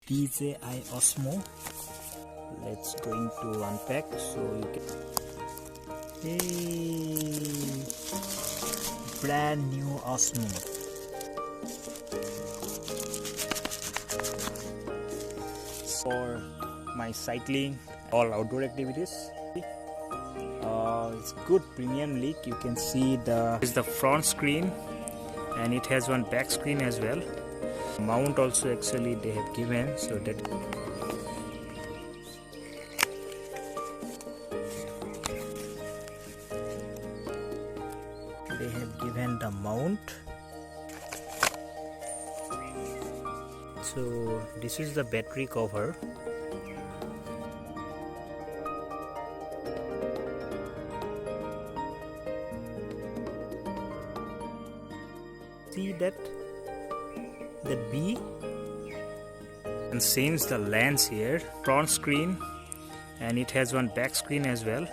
Dji Osmo. Let's going to unpack so you can. Hey, brand new Osmo. For my cycling, all outdoor activities. It's good premium leak. You can see this is the front screen, and it has one back screen as well. Mount also actually they have given, so that they have given the mount. So this is the battery cover. See that B, and since the lens here, front screen, and it has one back screen as well.